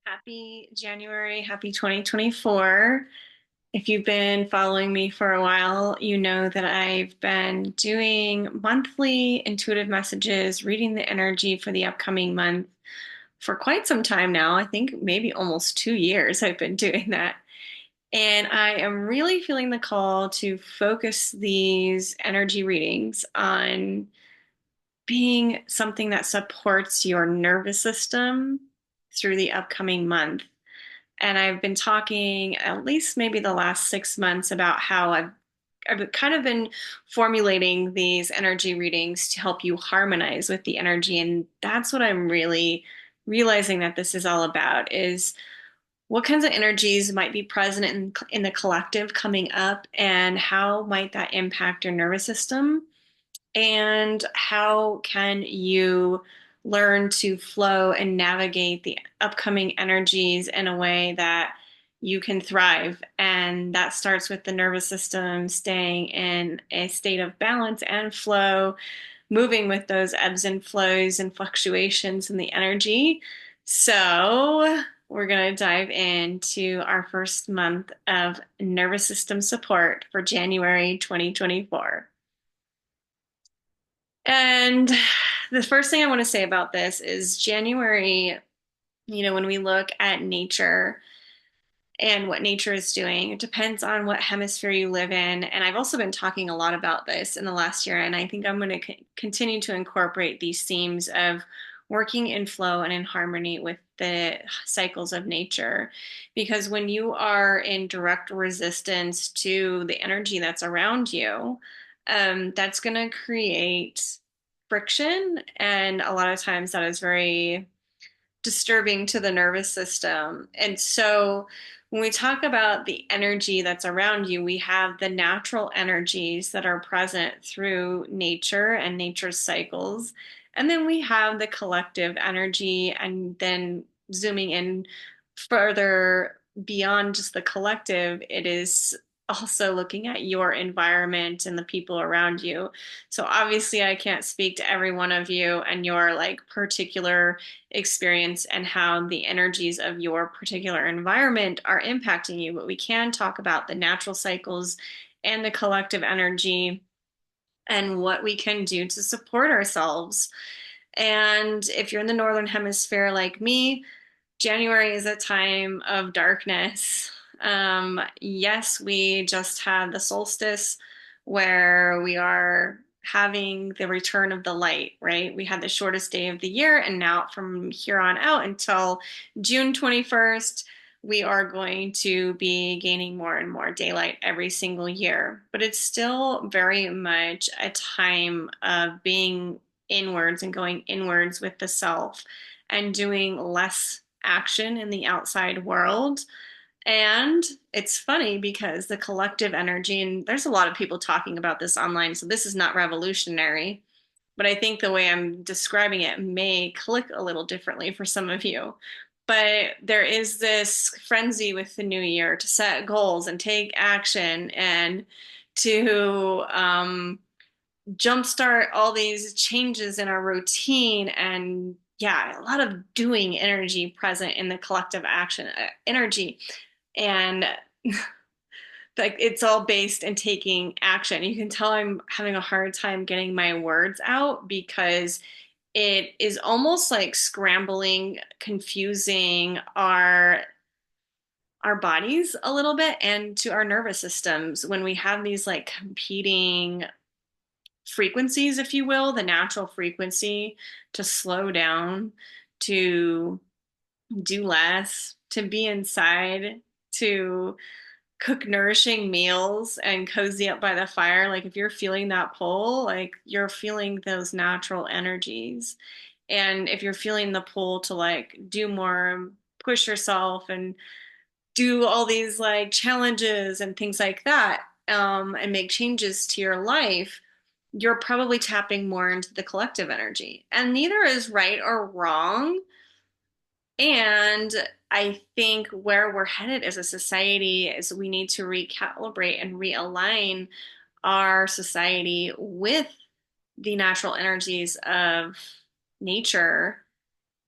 Happy January, happy 2024. If you've been following me for a while, you know that I've been doing monthly intuitive messages, reading the energy for the upcoming month for quite some time now. I think maybe almost 2 years I've been doing that. And I am really feeling the call to focus these energy readings on being something that supports your nervous system through the upcoming month. And I've been talking at least maybe the last 6 months about how I've kind of been formulating these energy readings to help you harmonize with the energy. And that's what I'm really realizing that this is all about is what kinds of energies might be present in the collective coming up and how might that impact your nervous system and how can you learn to flow and navigate the upcoming energies in a way that you can thrive? And that starts with the nervous system staying in a state of balance and flow, moving with those ebbs and flows and fluctuations in the energy. So, we're going to dive into our first month of nervous system support for January 2024. And the first thing I want to say about this is January, when we look at nature and what nature is doing, it depends on what hemisphere you live in. And I've also been talking a lot about this in the last year. And I think I'm going to continue to incorporate these themes of working in flow and in harmony with the cycles of nature. Because when you are in direct resistance to the energy that's around you, that's going to create friction. And a lot of times that is very disturbing to the nervous system. And so when we talk about the energy that's around you, we have the natural energies that are present through nature and nature's cycles. And then we have the collective energy, and then zooming in further beyond just the collective, it is also looking at your environment and the people around you. So obviously I can't speak to every one of you and your like particular experience and how the energies of your particular environment are impacting you, but we can talk about the natural cycles and the collective energy and what we can do to support ourselves. And if you're in the northern hemisphere like me, January is a time of darkness. Yes, we just had the solstice where we are having the return of the light, right? We had the shortest day of the year, and now from here on out until June 21st, we are going to be gaining more and more daylight every single year. But it's still very much a time of being inwards and going inwards with the self and doing less action in the outside world. And it's funny because the collective energy, and there's a lot of people talking about this online, so this is not revolutionary, but I think the way I'm describing it may click a little differently for some of you. But there is this frenzy with the new year to set goals and take action and to jumpstart all these changes in our routine. And yeah, a lot of doing energy present in the collective action energy. And like it's all based in taking action. You can tell I'm having a hard time getting my words out because it is almost like scrambling, confusing our bodies a little bit and to our nervous systems when we have these like competing frequencies, if you will, the natural frequency to slow down, to do less, to be inside, to cook nourishing meals and cozy up by the fire. Like if you're feeling that pull, like you're feeling those natural energies. And if you're feeling the pull to like do more, push yourself and do all these like challenges and things like that, and make changes to your life, you're probably tapping more into the collective energy. And neither is right or wrong. And I think where we're headed as a society is we need to recalibrate and realign our society with the natural energies of nature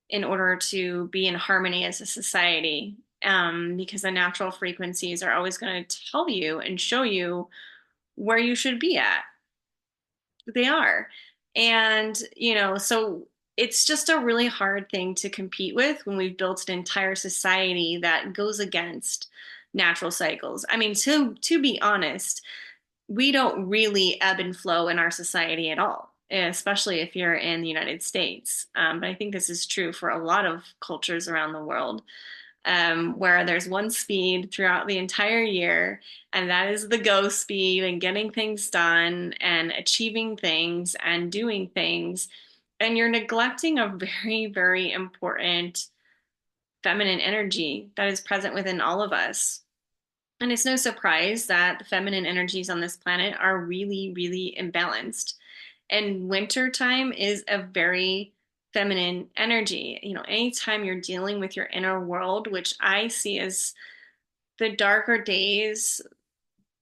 in order to be in harmony as a society. Because the natural frequencies are always going to tell you and show you where you should be at. They are. And, so it's just a really hard thing to compete with when we've built an entire society that goes against natural cycles. I mean, to be honest, we don't really ebb and flow in our society at all, especially if you're in the United States. But I think this is true for a lot of cultures around the world, where there's one speed throughout the entire year, and that is the go speed and getting things done and achieving things and doing things. And you're neglecting a very, very important feminine energy that is present within all of us. And it's no surprise that the feminine energies on this planet are really, really imbalanced. And winter time is a very feminine energy. Anytime you're dealing with your inner world, which I see as the darker days,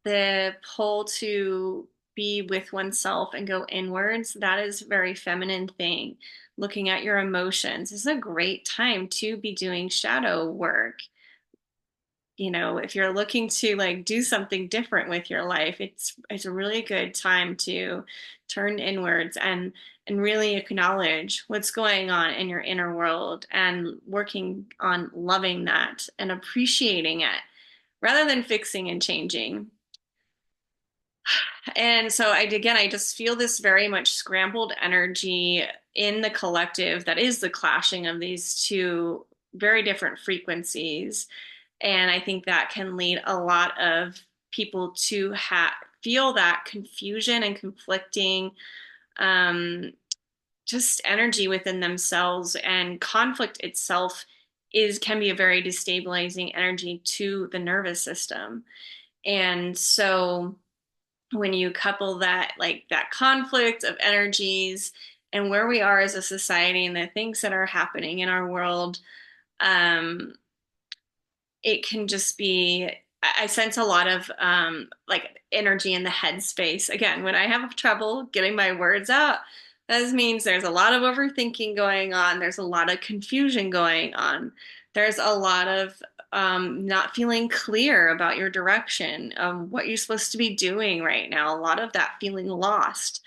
the pull to be with oneself and go inwards, that is a very feminine thing. Looking at your emotions is a great time to be doing shadow work. If you're looking to like do something different with your life, it's a really good time to turn inwards and really acknowledge what's going on in your inner world and working on loving that and appreciating it rather than fixing and changing. And so I just feel this very much scrambled energy in the collective that is the clashing of these two very different frequencies. And I think that can lead a lot of people to feel that confusion and conflicting, um, just energy within themselves. And conflict itself can be a very destabilizing energy to the nervous system. And so when you couple that, like that conflict of energies and where we are as a society and the things that are happening in our world, um, it can just be, I sense a lot of like energy in the headspace. Again, when I have trouble getting my words out, that means there's a lot of overthinking going on. There's a lot of confusion going on. There's a lot of not feeling clear about your direction, what you're supposed to be doing right now. A lot of that feeling lost.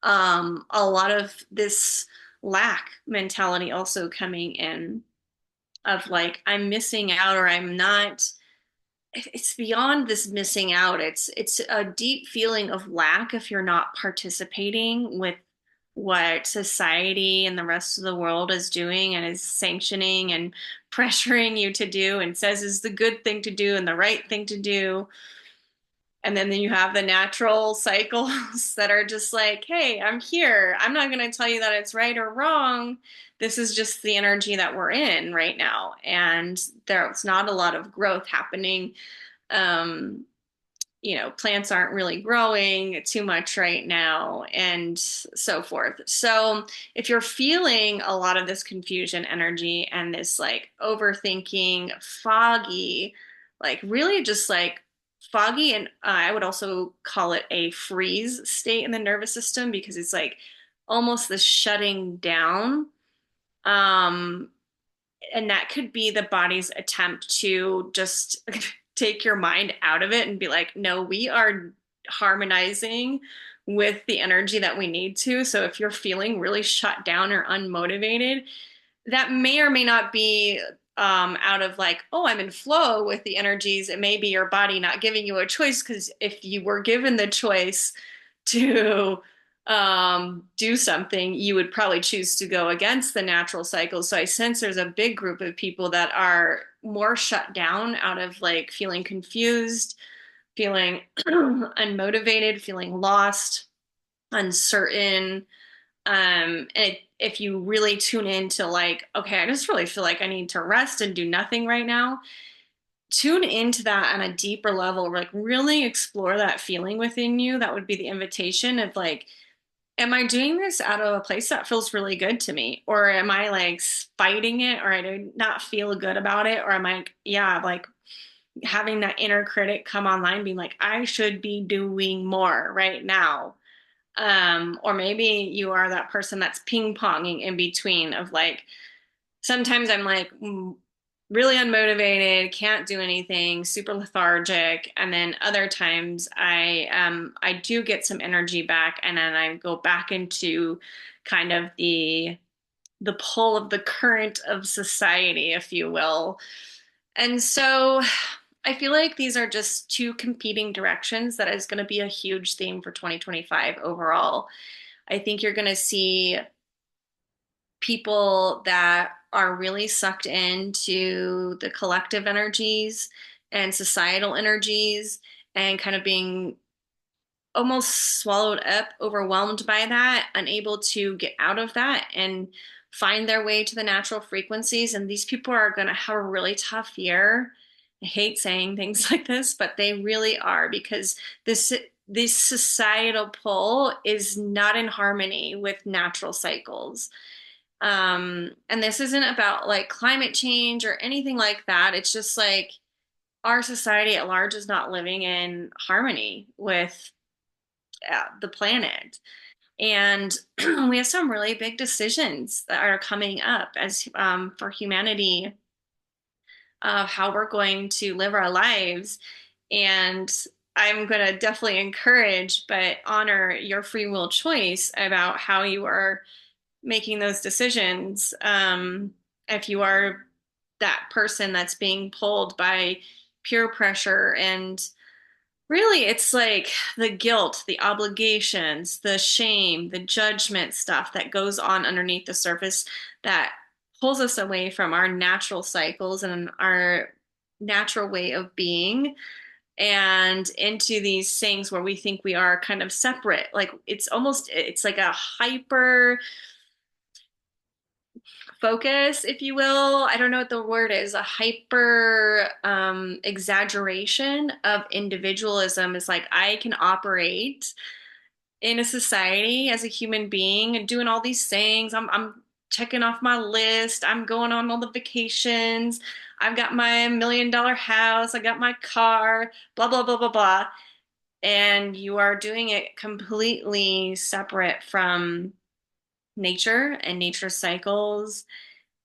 A lot of this lack mentality also coming in of like I'm missing out or I'm not. It's beyond this missing out. It's a deep feeling of lack if you're not participating with what society and the rest of the world is doing and is sanctioning and pressuring you to do and says is the good thing to do and the right thing to do. And then you have the natural cycles that are just like, hey, I'm here. I'm not going to tell you that it's right or wrong. This is just the energy that we're in right now. And there's not a lot of growth happening. Um, plants aren't really growing too much right now and so forth. So if you're feeling a lot of this confusion energy and this like overthinking, foggy, like really just like foggy, and I would also call it a freeze state in the nervous system because it's like almost the shutting down. Um, and that could be the body's attempt to just take your mind out of it and be like, no, we are harmonizing with the energy that we need to. So if you're feeling really shut down or unmotivated, that may or may not be out of like, oh, I'm in flow with the energies. It may be your body not giving you a choice because if you were given the choice to do something, you would probably choose to go against the natural cycles. So I sense there's a big group of people that are more shut down out of like feeling confused, feeling unmotivated, feeling lost, uncertain. And if you really tune into like, okay, I just really feel like I need to rest and do nothing right now, tune into that on a deeper level, like really explore that feeling within you. That would be the invitation of like, am I doing this out of a place that feels really good to me? Or am I like fighting it or I do not feel good about it? Or am I, yeah, like having that inner critic come online, being like, I should be doing more right now. Or maybe you are that person that's ping ponging in between of like sometimes I'm like really unmotivated, can't do anything, super lethargic, and then other times I do get some energy back, and then I go back into kind of the pull of the current of society, if you will. And so I feel like these are just two competing directions that is going to be a huge theme for 2025 overall. I think you're going to see people that are really sucked into the collective energies and societal energies and kind of being almost swallowed up, overwhelmed by that, unable to get out of that and find their way to the natural frequencies. And these people are going to have a really tough year. I hate saying things like this, but they really are because this societal pull is not in harmony with natural cycles. And this isn't about like climate change or anything like that. It's just like our society at large is not living in harmony with the planet. And we have some really big decisions that are coming up as for humanity of how we're going to live our lives. And I'm going to definitely encourage, but honor your free will choice about how you are making those decisions. If you are that person that's being pulled by peer pressure and really it's like the guilt, the obligations, the shame, the judgment stuff that goes on underneath the surface that pulls us away from our natural cycles and our natural way of being and into these things where we think we are kind of separate. Like it's like a hyper focus, if you will. I don't know what the word is. A hyper exaggeration of individualism is like I can operate in a society as a human being and doing all these things. I'm checking off my list. I'm going on all the vacations. I've got my $1 million house. I got my car, blah, blah, blah, blah, blah. And you are doing it completely separate from nature and nature cycles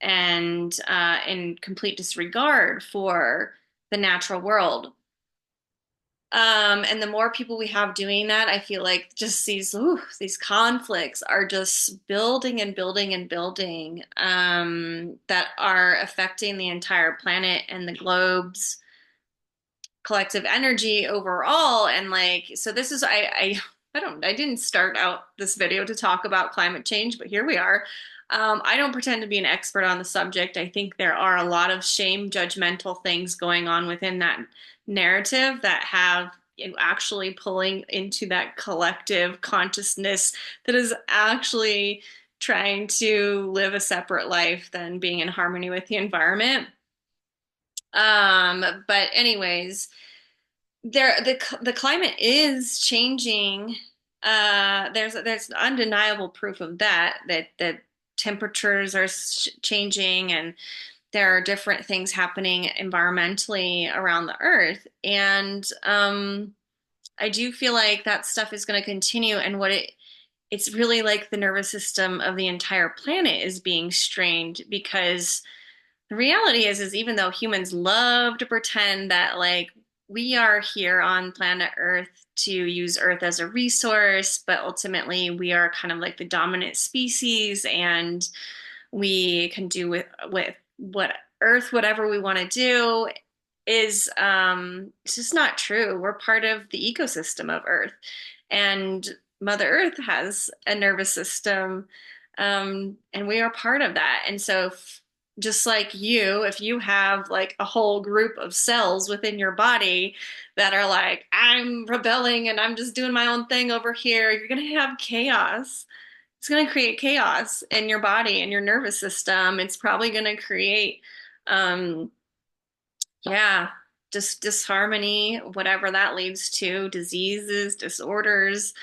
and in complete disregard for the natural world. And the more people we have doing that, I feel like just these conflicts are just building and building and building that are affecting the entire planet and the globe's collective energy overall. And like, so this is I didn't start out this video to talk about climate change, but here we are. I don't pretend to be an expert on the subject. I think there are a lot of shame, judgmental things going on within that narrative that have actually pulling into that collective consciousness that is actually trying to live a separate life than being in harmony with the environment. But anyways, the climate is changing. There's undeniable proof of that temperatures are changing and there are different things happening environmentally around the earth. And I do feel like that stuff is going to continue and it's really like the nervous system of the entire planet is being strained because the reality is even though humans love to pretend that like we are here on planet Earth to use Earth as a resource, but ultimately we are kind of like the dominant species and we can do with what Earth whatever we want to do is it's just not true. We're part of the ecosystem of Earth. And Mother Earth has a nervous system, and we are part of that. And so just like you, if you have like a whole group of cells within your body that are like, I'm rebelling and I'm just doing my own thing over here, you're going to have chaos. It's going to create chaos in your body and your nervous system. It's probably going to create, um, yeah, just disharmony, whatever that leads to, diseases, disorders,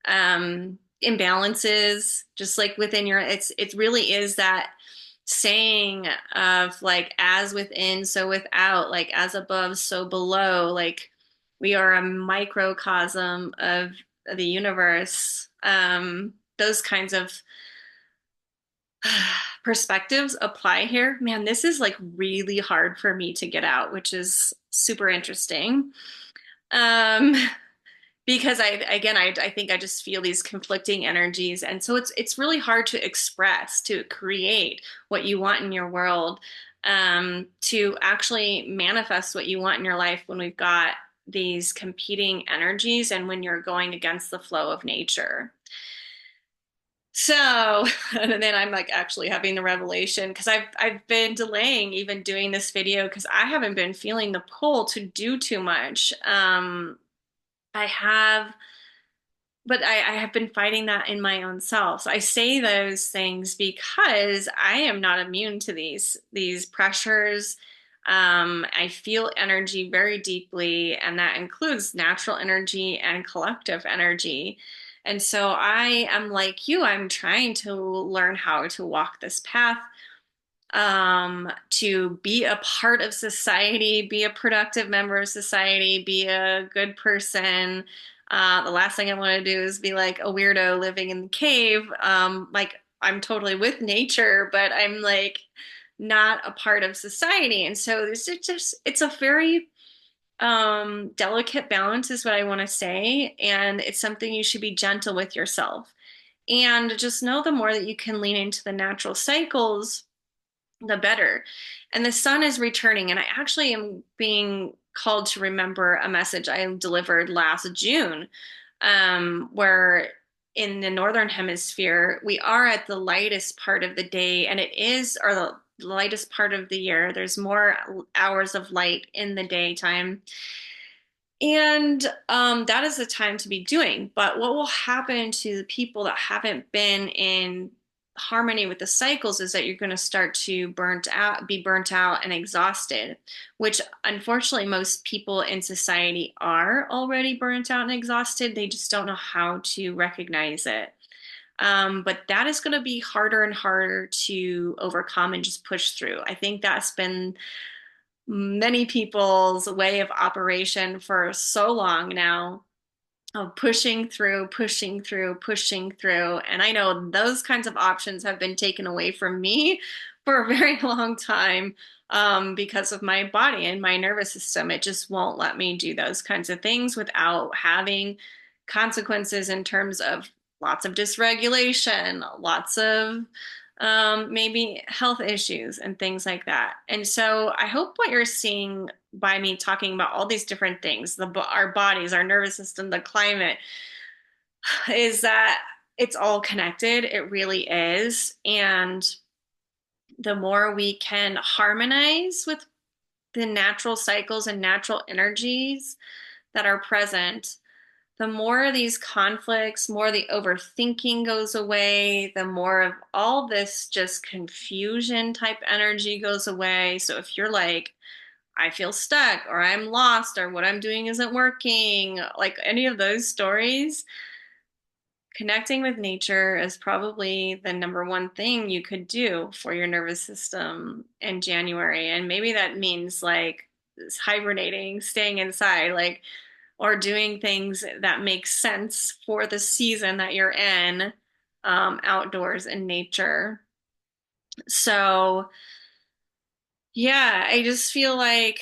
imbalances, just like within it really is that saying of like as within so without, like as above so below, like we are a microcosm of the universe. Those kinds of Perspectives apply here. Man, this is like really hard for me to get out, which is super interesting. Um, because I think I just feel these conflicting energies, and so it's really hard to express, to create what you want in your world, to actually manifest what you want in your life when we've got these competing energies and when you're going against the flow of nature. So, and then I'm like actually having the revelation because I've been delaying even doing this video because I haven't been feeling the pull to do too much. I have, but I have been fighting that in my own self. So I say those things because I am not immune to these pressures. I feel energy very deeply, and that includes natural energy and collective energy. And so I am like you, I'm trying to learn how to walk this path, to be a part of society, be a productive member of society, be a good person. The last thing I want to do is be like a weirdo living in the cave. Like I'm totally with nature, but I'm like not a part of society. And so it's a very delicate balance is what I want to say. And it's something you should be gentle with yourself. And just know the more that you can lean into the natural cycles, the better. And the sun is returning. And I actually am being called to remember a message I delivered last June, where in the northern hemisphere, we are at the lightest part of the day, and it is, or the lightest part of the year. There's more hours of light in the daytime. And that is the time to be doing. But what will happen to the people that haven't been in harmony with the cycles is that you're going to start to be burnt out and exhausted, which unfortunately most people in society are already burnt out and exhausted. They just don't know how to recognize it. But that is going to be harder and harder to overcome and just push through. I think that's been many people's way of operation for so long now, of pushing through, pushing through, pushing through. And I know those kinds of options have been taken away from me for a very long time, because of my body and my nervous system. It just won't let me do those kinds of things without having consequences in terms of lots of dysregulation, lots of maybe health issues and things like that. And so I hope what you're seeing by me talking about all these different things, our bodies, our nervous system, the climate, is that it's all connected. It really is. And the more we can harmonize with the natural cycles and natural energies that are present, the more these conflicts, more the overthinking goes away, the more of all this just confusion type energy goes away. So if you're like, I feel stuck or I'm lost or what I'm doing isn't working, like any of those stories, connecting with nature is probably the number one thing you could do for your nervous system in January. And maybe that means like hibernating, staying inside, like, or doing things that make sense for the season that you're in, outdoors in nature. So, yeah, I just feel like,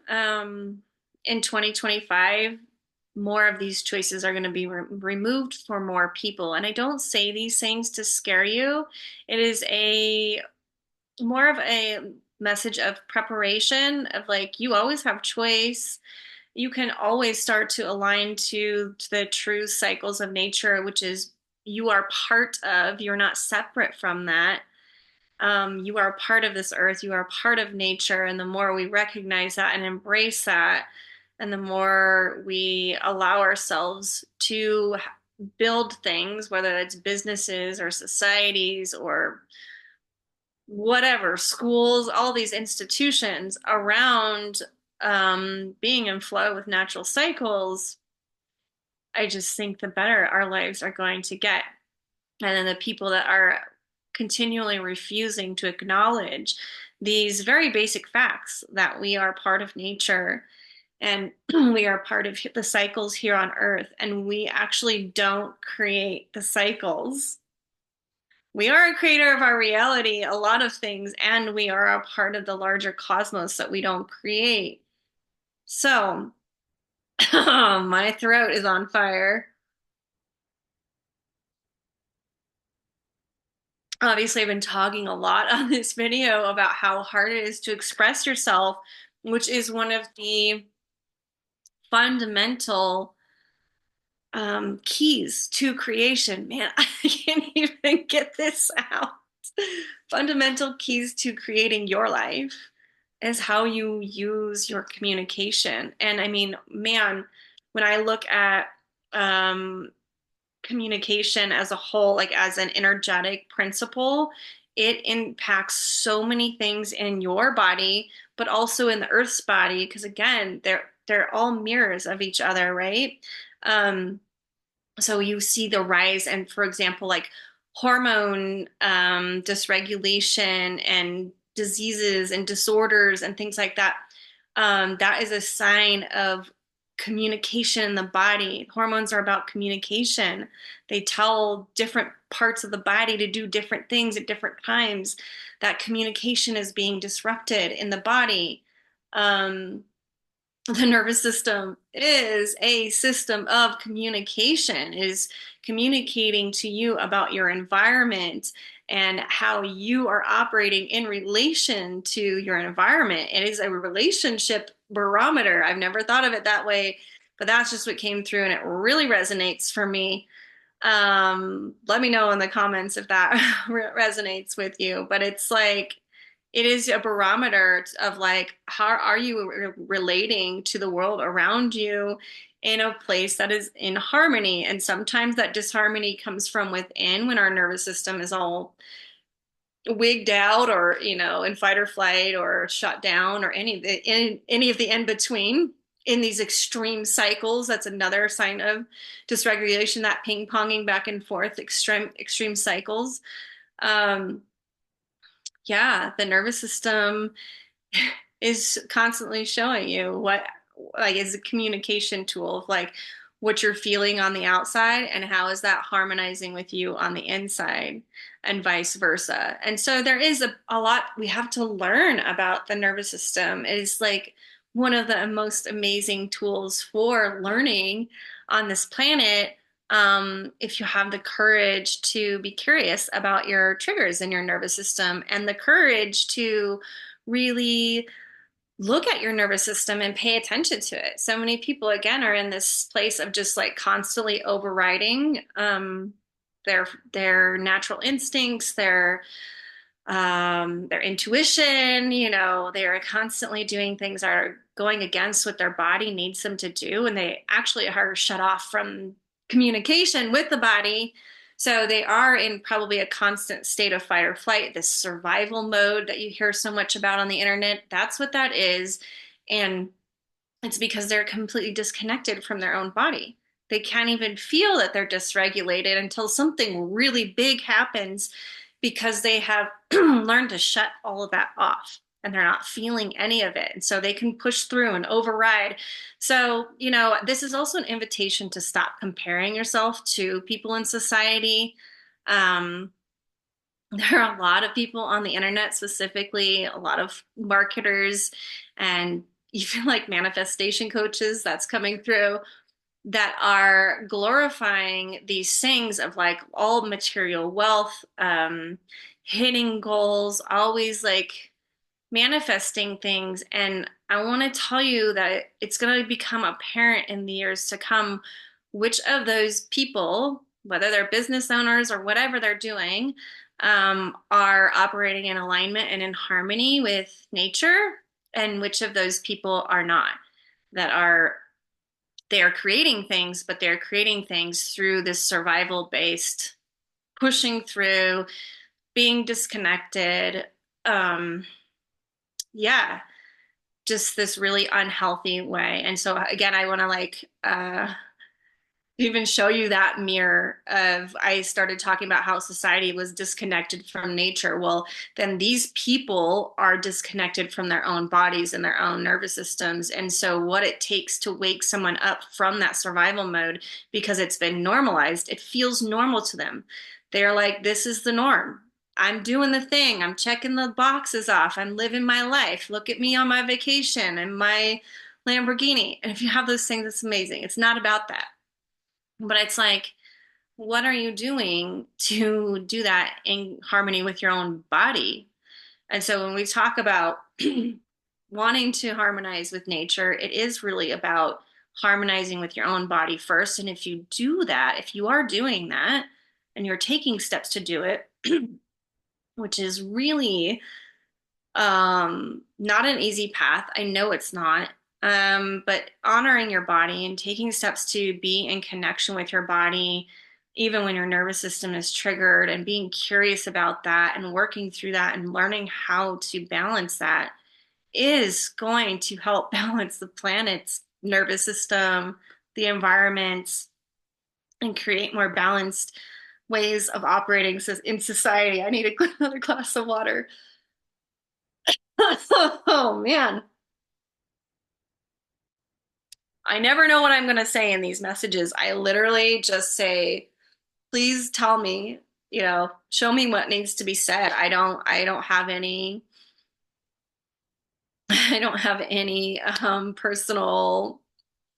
in 2025, more of these choices are going to be removed for more people. And I don't say these things to scare you. It is a more of a message of preparation, of like, you always have choice. You can always start to align to the true cycles of nature, which is you are part of, you're not separate from that. You are part of this earth, you are part of nature. And the more we recognize that and embrace that, and the more we allow ourselves to build things, whether it's businesses or societies or whatever, schools, all these institutions around, being in flow with natural cycles, I just think the better our lives are going to get. And then the people that are continually refusing to acknowledge these very basic facts that we are part of nature and we are part of the cycles here on earth, and we actually don't create the cycles. we are a creator of our reality, a lot of things, and we are a part of the larger cosmos that we don't create. So, my throat is on fire. Obviously, I've been talking a lot on this video about how hard it is to express yourself, which is one of the fundamental keys to creation. Man, I can't even get this out. Fundamental keys to creating your life is how you use your communication. And I mean, man, when I look at um, communication as a whole, like as an energetic principle, it impacts so many things in your body, but also in the Earth's body, because again, they're all mirrors of each other, right? Um, so you see the rise and for example like hormone dysregulation and diseases and disorders and things like that, that is a sign of communication in the body. Hormones are about communication. They tell different parts of the body to do different things at different times. That communication is being disrupted in the body. um, the nervous system is a system of communication, is communicating to you about your environment and how you are operating in relation to your environment. It is a relationship barometer. I've never thought of it that way, but that's just what came through and it really resonates for me. Let me know in the comments if that resonates with you. But it's like, it is a barometer of like, how are you relating to the world around you in a place that is in harmony? And sometimes that disharmony comes from within when our nervous system is all wigged out or, in fight or flight or shut down or any of the in between in these extreme cycles. That's another sign of dysregulation, that ping ponging back and forth, extreme cycles. Um, yeah, the nervous system is constantly showing you what like is a communication tool of like what you're feeling on the outside and how is that harmonizing with you on the inside and vice versa. And so there is a lot we have to learn about the nervous system. It is like one of the most amazing tools for learning on this planet, if you have the courage to be curious about your triggers in your nervous system and the courage to really look at your nervous system and pay attention to it. So many people, again, are in this place of just like constantly overriding their natural instincts, their intuition. They're constantly doing things that are going against what their body needs them to do, and they actually are shut off from communication with the body. So they are in probably a constant state of fight or flight, this survival mode that you hear so much about on the internet. That's what that is. And it's because they're completely disconnected from their own body. They can't even feel that they're dysregulated until something really big happens because they have learned to shut all of that off and they're not feeling any of it. And so they can push through and override. So, this is also an invitation to stop comparing yourself to people in society. Um, there are a lot of people on the internet, specifically a lot of marketers and even like manifestation coaches that's coming through that are glorifying these things of like all material wealth, hitting goals, always like manifesting things. And I want to tell you that it's going to become apparent in the years to come which of those people, whether they're business owners or whatever they're doing, are operating in alignment and in harmony with nature, and which of those people are not, that are they are creating things, but they're creating things through this survival based pushing through, being disconnected. Um, yeah, just this really unhealthy way. And so again, I want to like even show you that mirror of I started talking about how society was disconnected from nature. Well, then these people are disconnected from their own bodies and their own nervous systems. And so what it takes to wake someone up from that survival mode, because it's been normalized, it feels normal to them. They're like, this is the norm. I'm doing the thing. I'm checking the boxes off. I'm living my life. Look at me on my vacation and my Lamborghini. And if you have those things, it's amazing. It's not about that. But it's like, what are you doing to do that in harmony with your own body? And so when we talk about wanting to harmonize with nature, it is really about harmonizing with your own body first. And if you do that, if you are doing that and you're taking steps to do it, which is really not an easy path. I know it's not. But honoring your body and taking steps to be in connection with your body, even when your nervous system is triggered, and being curious about that and working through that and learning how to balance that is going to help balance the planet's nervous system, the environment, and create more balanced ways of operating in society. I need another glass of water. Oh man. I never know what I'm going to say in these messages. I literally just say, please tell me, show me what needs to be said. I don't have any I don't have any personal,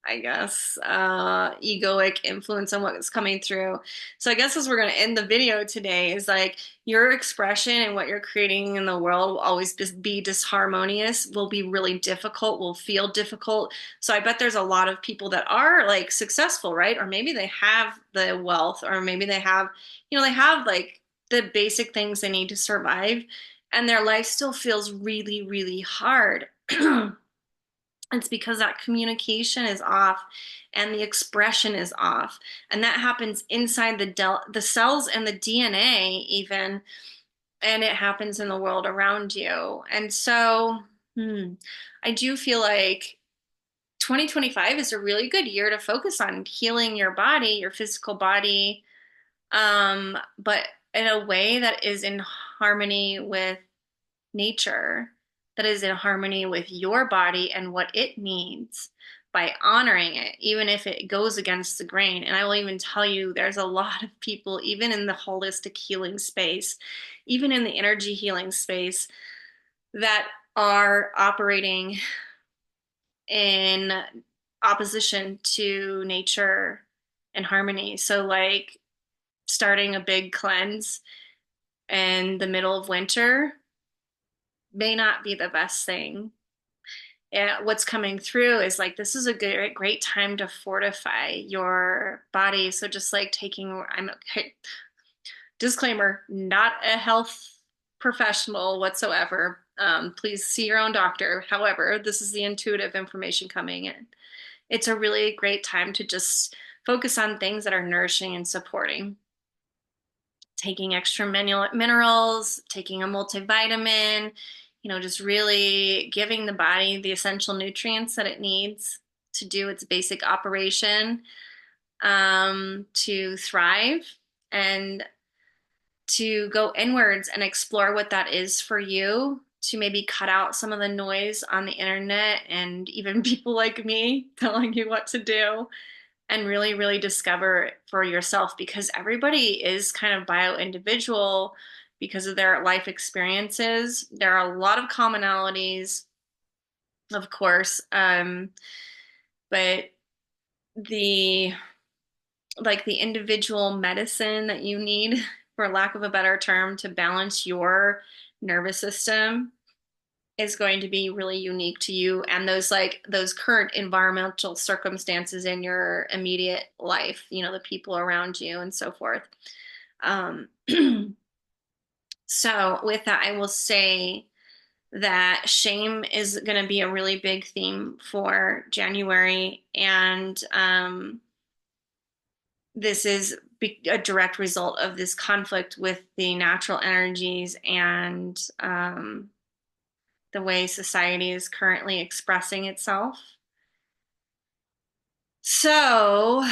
I guess, egoic influence on what's coming through. So I guess as we're going to end the video today is like your expression and what you're creating in the world will always just be disharmonious, will be really difficult, will feel difficult. So I bet there's a lot of people that are like successful, right? Or maybe they have the wealth, or maybe they have, they have like the basic things they need to survive, and their life still feels really, really hard. It's because that communication is off and the expression is off. And that happens inside the cells and the DNA even, and it happens in the world around you. And so, I do feel like 2025 is a really good year to focus on healing your body, your physical body, but in a way that is in harmony with nature, that is in harmony with your body and what it needs, by honoring it, even if it goes against the grain. And I will even tell you, there's a lot of people, even in the holistic healing space, even in the energy healing space, that are operating in opposition to nature and harmony. So, like, starting a big cleanse in the middle of winter may not be the best thing. And what's coming through is like, this is a great time to fortify your body. So just like I'm okay, disclaimer, not a health professional whatsoever. Please see your own doctor. However, this is the intuitive information coming in. It's a really great time to just focus on things that are nourishing and supporting. Taking extra minerals, taking a multivitamin, just really giving the body the essential nutrients that it needs to do its basic operation, to thrive, and to go inwards and explore what that is for you, to maybe cut out some of the noise on the internet and even people like me telling you what to do, and really, really discover it for yourself, because everybody is kind of bio-individual because of their life experiences. There are a lot of commonalities, of course, but the the individual medicine that you need, for lack of a better term, to balance your nervous system is going to be really unique to you and those current environmental circumstances in your immediate life, the people around you and so forth. Um, so with that, I will say that shame is going to be a really big theme for January, and this is a direct result of this conflict with the natural energies and the way society is currently expressing itself. So,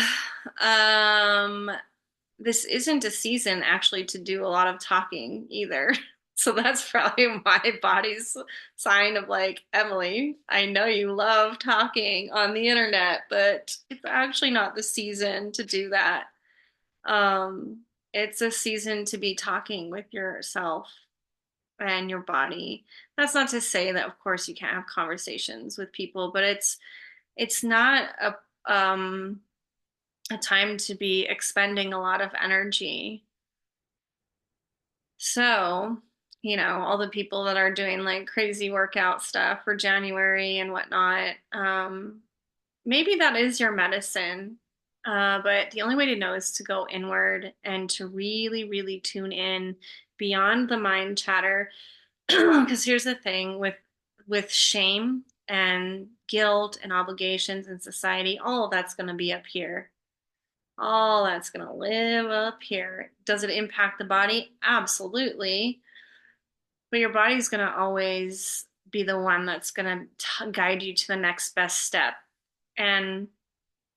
this isn't a season actually to do a lot of talking either. So that's probably my body's sign of like, Emily, I know you love talking on the internet, but it's actually not the season to do that. It's a season to be talking with yourself and your body. That's not to say that, of course, you can't have conversations with people, but it's not a time to be expending a lot of energy. So, all the people that are doing like crazy workout stuff for January and whatnot, maybe that is your medicine. But the only way to know is to go inward and to really, really tune in beyond the mind chatter. Because here's the thing with shame and guilt and obligations in society, all of that's going to be up here. All that's going to live up here. Does it impact the body? Absolutely. But your body's going to always be the one that's going to guide you to the next best step. And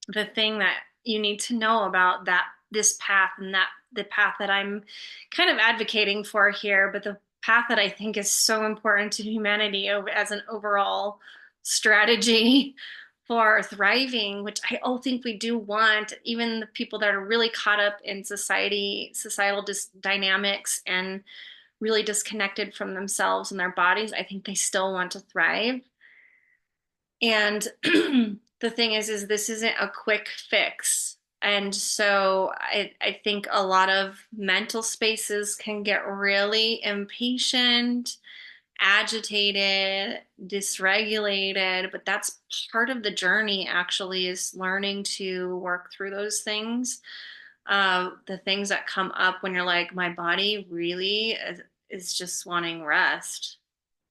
the thing that you need to know about that this path and that the path that I'm kind of advocating for here, but the path that I think is so important to humanity as an overall strategy for thriving, which I all think we do want, even the people that are really caught up in societal dynamics and really disconnected from themselves and their bodies, I think they still want to thrive. And the thing is this isn't a quick fix. And so I think a lot of mental spaces can get really impatient, agitated, dysregulated, but that's part of the journey actually is learning to work through those things. The things that come up when you're like, my body really is just wanting rest.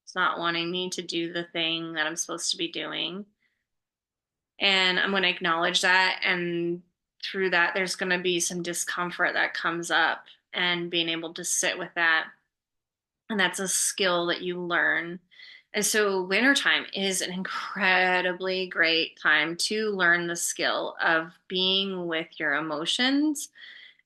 It's not wanting me to do the thing that I'm supposed to be doing. And I'm going to acknowledge that. And through that, there's going to be some discomfort that comes up and being able to sit with that. And that's a skill that you learn. And so, wintertime is an incredibly great time to learn the skill of being with your emotions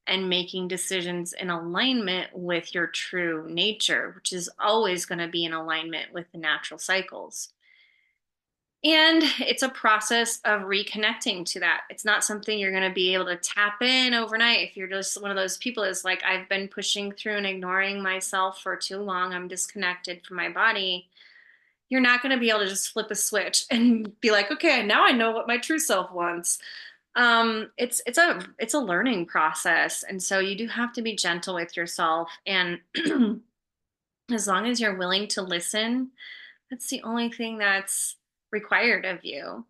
and making decisions in alignment with your true nature, which is always going to be in alignment with the natural cycles. And it's a process of reconnecting to that. It's not something you're going to be able to tap in overnight. If you're just one of those people is like, I've been pushing through and ignoring myself for too long, I'm disconnected from my body. You're not going to be able to just flip a switch and be like, okay, now I know what my true self wants. It's a learning process, and so you do have to be gentle with yourself. And as long as you're willing to listen, that's the only thing that's required of you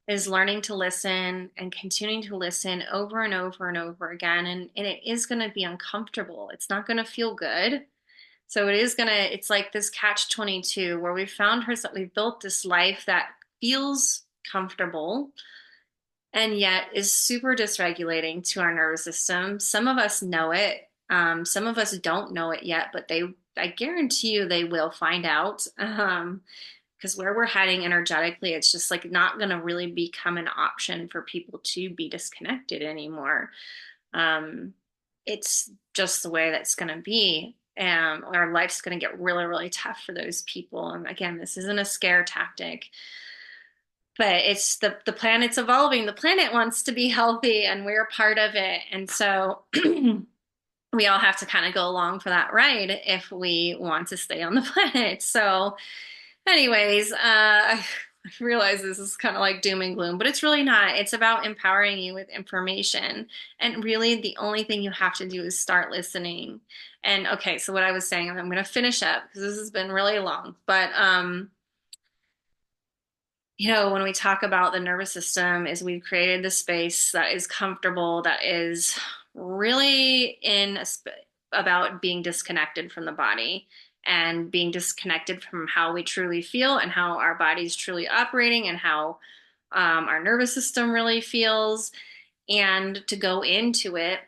is learning to listen and continuing to listen over and over and over again. And it is going to be uncomfortable. It's not going to feel good. So it's like this catch 22 where we've built this life that feels comfortable and yet is super dysregulating to our nervous system. Some of us know it. Some of us don't know it yet, but I guarantee you they will find out. Because where we're heading energetically, it's just like not going to really become an option for people to be disconnected anymore. Um, it's just the way that's going to be. Our life's going to get really, really tough for those people. And again, this isn't a scare tactic, but it's the planet's evolving. The planet wants to be healthy, and we're a part of it. And so we all have to kind of go along for that ride if we want to stay on the planet. So anyways, I realize this is kind of like doom and gloom, but it's really not. It's about empowering you with information. And really, the only thing you have to do is start listening. And okay, so what I was saying, I'm going to finish up because this has been really long. But when we talk about the nervous system, is we've created the space that is comfortable, that is really about being disconnected from the body and being disconnected from how we truly feel and how our body's truly operating and how our nervous system really feels. And to go into it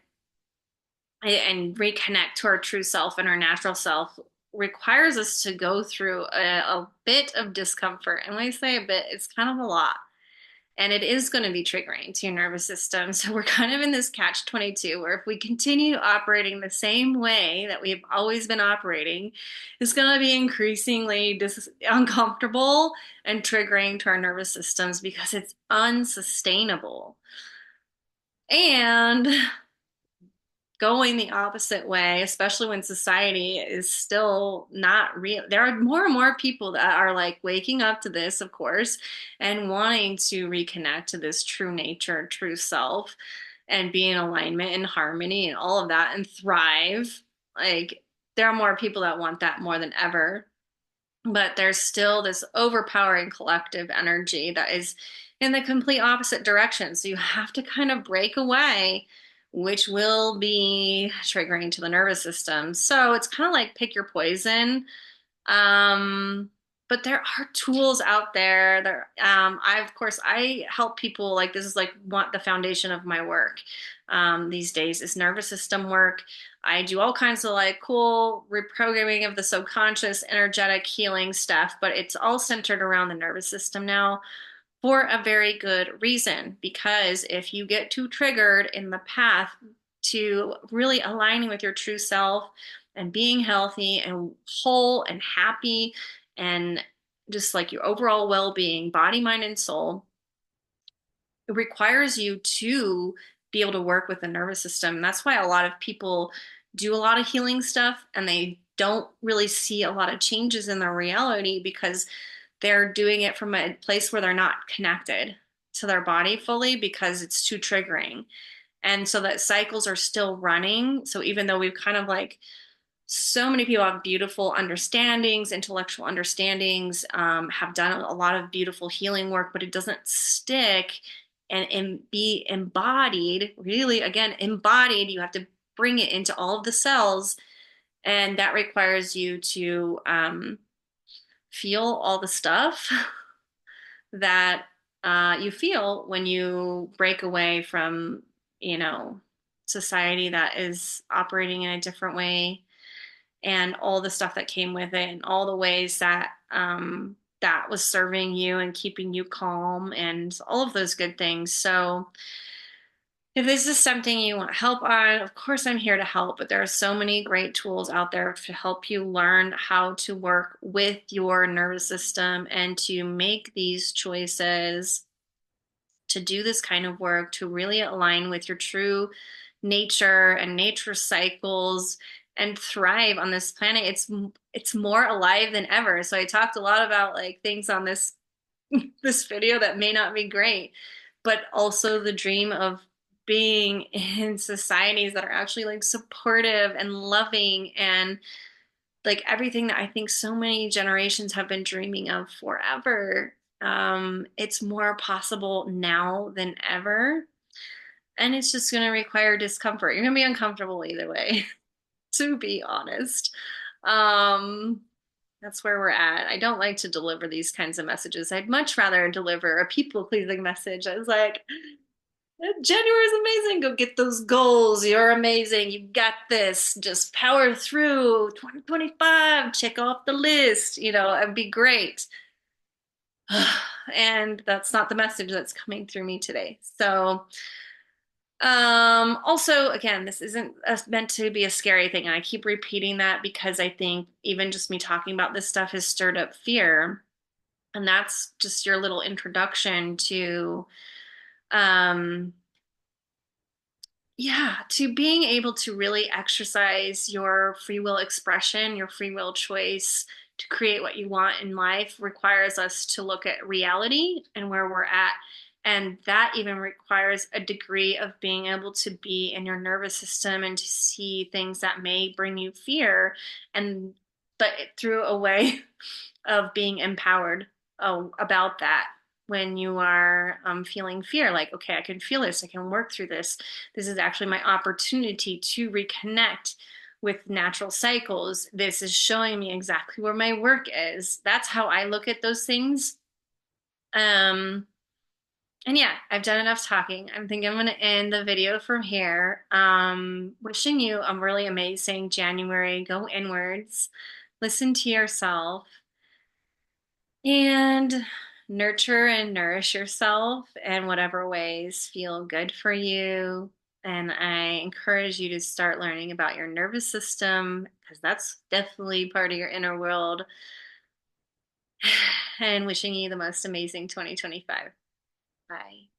and reconnect to our true self and our natural self requires us to go through a bit of discomfort. And when I say a bit, it's kind of a lot. And it is going to be triggering to your nervous system. So we're kind of in this catch 22 where if we continue operating the same way that we've always been operating, it's going to be increasingly uncomfortable and triggering to our nervous systems because it's unsustainable. And going the opposite way, especially when society is still not real. There are more and more people that are like waking up to this, of course, and wanting to reconnect to this true nature, true self, and be in alignment and harmony and all of that and thrive. Like, there are more people that want that more than ever, but there's still this overpowering collective energy that is in the complete opposite direction. So you have to kind of break away, which will be triggering to the nervous system. So it's kind of like pick your poison. Um, but there are tools out there. Of course, I help people. Like, this is like the foundation of my work these days is nervous system work. I do all kinds of like cool reprogramming of the subconscious, energetic healing stuff, but it's all centered around the nervous system now for a very good reason. Because if you get too triggered in the path to really aligning with your true self and being healthy and whole and happy and just like your overall well-being, body, mind, and soul, it requires you to be able to work with the nervous system. That's why a lot of people do a lot of healing stuff and they don't really see a lot of changes in their reality because they're doing it from a place where they're not connected to their body fully because it's too triggering. And so that cycles are still running. So even though we've kind of like so many people have beautiful understandings, intellectual understandings, have done a lot of beautiful healing work, but it doesn't stick and be embodied. Really, again, embodied, you have to bring it into all of the cells. And that requires you to feel all the stuff that you feel when you break away from, you know, society that is operating in a different way and all the stuff that came with it and all the ways that that was serving you and keeping you calm and all of those good things. So if this is something you want help on, of course I'm here to help, but there are so many great tools out there to help you learn how to work with your nervous system and to make these choices, to do this kind of work, to really align with your true nature and nature cycles and thrive on this planet. It's more alive than ever. So I talked a lot about like things on this video that may not be great, but also the dream of being in societies that are actually like supportive and loving and like everything that I think so many generations have been dreaming of forever. It's more possible now than ever. And it's just going to require discomfort. You're going to be uncomfortable either way, to be honest. Um, that's where we're at. I don't like to deliver these kinds of messages. I'd much rather deliver a people pleasing message. I was like, January is amazing. Go get those goals. You're amazing. You got this. Just power through 2025. Check off the list. You know, it'd be great. And that's not the message that's coming through me today. So, also, again, this isn't meant to be a scary thing. And I keep repeating that because I think even just me talking about this stuff has stirred up fear. And that's just your little introduction to, um, yeah, to being able to really exercise your free will expression, your free will choice to create what you want in life requires us to look at reality and where we're at. And that even requires a degree of being able to be in your nervous system and to see things that may bring you fear, and but through a way of being empowered about that. When you are feeling fear, like, okay, I can feel this, I can work through this. This is actually my opportunity to reconnect with natural cycles. This is showing me exactly where my work is. That's how I look at those things. Um, and yeah, I've done enough talking. I think I'm going to end the video from here. Wishing you a really amazing January. Go inwards, listen to yourself, and nurture and nourish yourself in whatever ways feel good for you. And I encourage you to start learning about your nervous system because that's definitely part of your inner world. And wishing you the most amazing 2025. Bye.